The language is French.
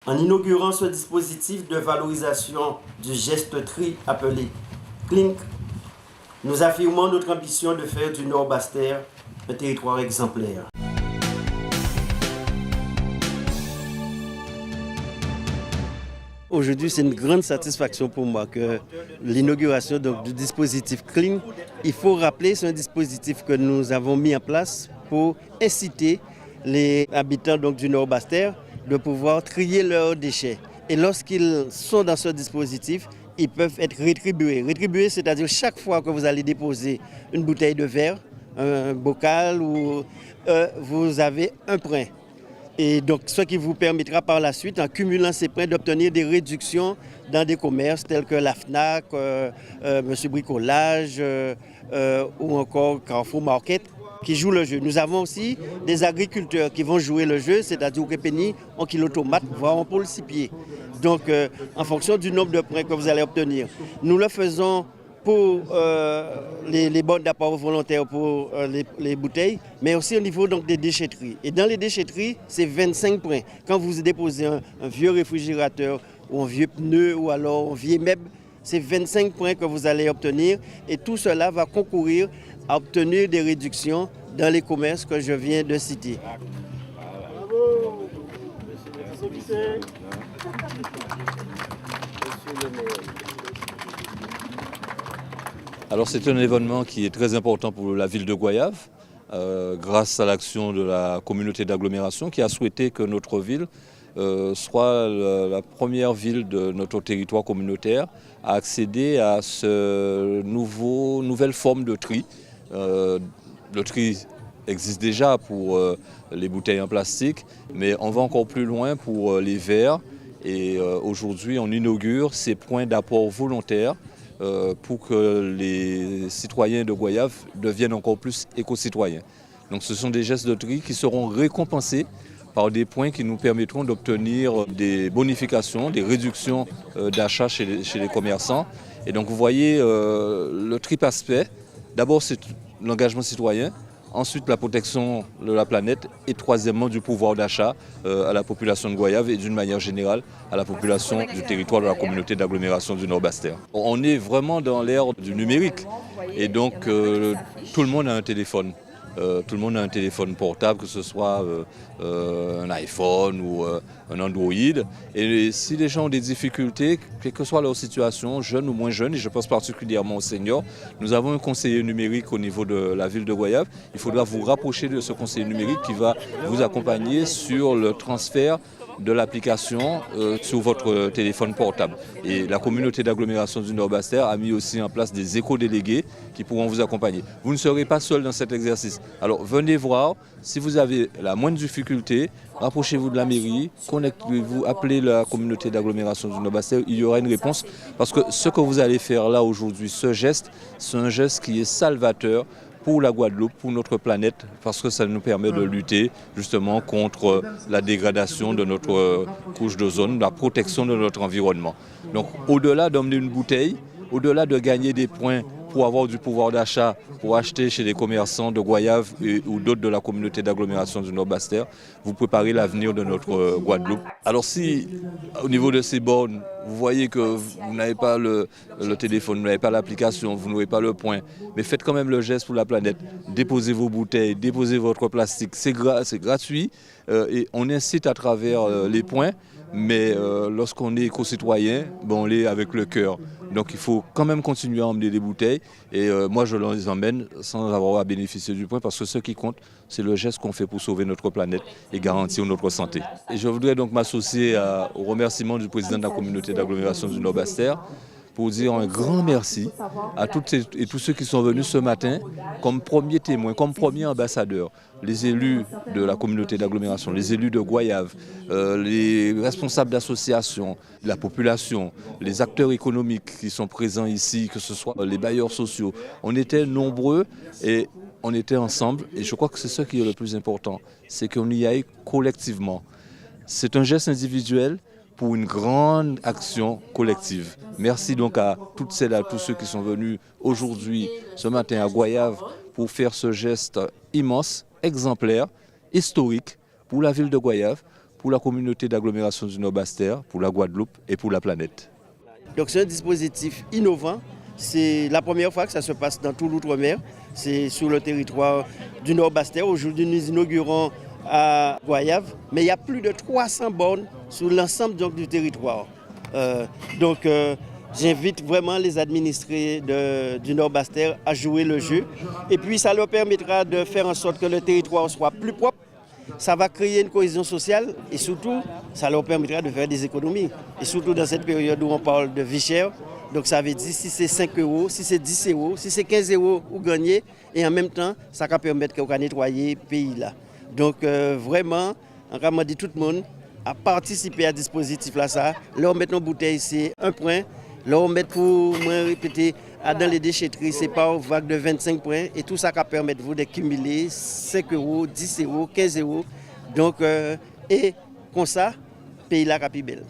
En inaugurant ce dispositif de valorisation du geste tri appelé CLINK, nous affirmons notre ambition de faire du Nord-Bas-Terre un territoire exemplaire. Aujourd'hui, c'est une grande satisfaction pour moi que l'inauguration du dispositif CLINK, il faut rappeler, c'est un dispositif que nous avons mis en place pour inciter les habitants du Nord-Bas-Terre de pouvoir trier leurs déchets. Et lorsqu'ils sont dans ce dispositif, ils peuvent être rétribués. Rétribués, c'est-à-dire chaque fois que vous allez déposer une bouteille de verre, un bocal, vous avez un point. Et donc, ce qui vous permettra par la suite, en cumulant ces points, d'obtenir des réductions dans des commerces tels que la FNAC, Monsieur Bricolage ou encore Carrefour Market qui jouent le jeu. Nous avons aussi des agriculteurs qui vont jouer le jeu, c'est-à-dire au Képéni, en kilo tomate, voire en pôle 6 pieds. Donc, en fonction du nombre de points que vous allez obtenir. Nous le faisons pour les bornes d'apport volontaires pour les bouteilles, mais aussi au niveau des déchetteries. Et dans les déchetteries, c'est 25 points. Quand vous déposez un vieux réfrigérateur ou un vieux pneu ou alors un vieux meuble, c'est 25 points que vous allez obtenir et tout cela va concourir à obtenir des réductions dans les commerces que je viens de citer. Bravo. Alors c'est un événement qui est très important pour la ville de Goyave, grâce à l'action de la communauté d'agglomération qui a souhaité que notre ville soit la première ville de notre territoire communautaire à accéder à ce nouvelle forme de tri. Le tri existe déjà pour les bouteilles en plastique, mais on va encore plus loin pour les verres. Et aujourd'hui, on inaugure ces points d'apport volontaires pour que les citoyens de Goyave deviennent encore plus éco-citoyens. Donc ce sont des gestes de tri qui seront récompensés par des points qui nous permettront d'obtenir des bonifications, des réductions d'achat chez les commerçants. Et donc vous voyez le triple aspect. D'abord c'est l'engagement citoyen, ensuite la protection de la planète et troisièmement du pouvoir d'achat à la population de Goyave et d'une manière générale à la population du territoire de la communauté d'agglomération du Nord-Bas-Terre. On est vraiment dans l'ère du numérique et donc tout le monde a un téléphone. Tout le monde a un téléphone portable, que ce soit un iPhone ou un Android. Et si les gens ont des difficultés, quelle que soit leur situation, jeunes ou moins jeunes, et je pense particulièrement aux seniors, nous avons un conseiller numérique au niveau de la ville de Goyave. Il faudra vous rapprocher de ce conseiller numérique qui va vous accompagner sur le transfert de l'application sur votre téléphone portable. Et la communauté d'agglomération du Nord-Bas-Terre a mis aussi en place des éco-délégués qui pourront vous accompagner. Vous ne serez pas seul dans cet exercice. Alors venez voir, si vous avez la moindre difficulté, rapprochez-vous de la mairie, connectez-vous, appelez la communauté d'agglomération du Nord-Bas-Terre, il y aura une réponse. Parce que ce que vous allez faire là aujourd'hui, ce geste, c'est un geste qui est salvateur pour la Guadeloupe, pour notre planète, parce que ça nous permet de lutter justement contre la dégradation de notre couche d'ozone, la protection de notre environnement. Donc au-delà d'emmener une bouteille, au-delà de gagner des points pour avoir du pouvoir d'achat, pour acheter chez les commerçants de Goyave ou d'autres de la communauté d'agglomération du Nord-Bas-Terre, vous préparez l'avenir de notre Guadeloupe. Alors si, au niveau de ces bornes, vous voyez que vous n'avez pas le téléphone, vous n'avez pas l'application, vous n'avez pas le point, mais faites quand même le geste pour la planète. Déposez vos bouteilles, déposez votre plastique, c'est gratuit et on incite à travers les points. Mais lorsqu'on est éco-citoyen, on l'est avec le cœur. Donc il faut quand même continuer à emmener des bouteilles. Et moi, je les emmène sans avoir à bénéficier du point parce que ce qui compte, c'est le geste qu'on fait pour sauver notre planète et garantir notre santé. Et je voudrais donc m'associer au remerciement du président de la communauté d'agglomération du Nord-Bas-Terre pour dire un grand merci à toutes et tous ceux qui sont venus ce matin comme premiers témoins, comme premiers ambassadeurs. Les élus de la communauté d'agglomération, les élus de Goyave, les responsables d'associations, la population, les acteurs économiques qui sont présents ici, que ce soit les bailleurs sociaux. On était nombreux et on était ensemble et je crois que c'est ce qui est le plus important, c'est qu'on y aille collectivement. C'est un geste individuel pour une grande action collective. Merci donc à toutes celles et à tous ceux qui sont venus aujourd'hui, ce matin à Goyave, pour faire ce geste immense, exemplaire, historique pour la ville de Goyave, pour la communauté d'agglomération du Nord-Basse-Terre, pour la Guadeloupe et pour la planète. Donc c'est un dispositif innovant. C'est la première fois que ça se passe dans tout l'outre-mer. C'est sur le territoire du Nord-Basse-Terre. Aujourd'hui, nous inaugurons à Goyave, mais il y a plus de 300 bornes sur l'ensemble du territoire. J'invite vraiment les administrés du Nord-Basse-Terre à jouer le jeu. Et puis ça leur permettra de faire en sorte que le territoire soit plus propre. Ça va créer une cohésion sociale et surtout, ça leur permettra de faire des économies. Et surtout dans cette période où on parle de vie chère. Donc ça veut dire si c'est 5 €, si c'est 10 €, si c'est 15 € ou gagner. Et en même temps, ça va permettre qu'on nettoyer le pays là. Donc vraiment, on va dire tout le monde à participer à ce dispositif là. Là, on met nos bouteilles, c'est un point. Là, on met pour moi répéter dans les déchetteries, c'est par vague de 25 points. Et tout ça va permettre vous de cumuler 5 €, 10 €, 15 €. Donc, et comme ça, le pays là va plus belle.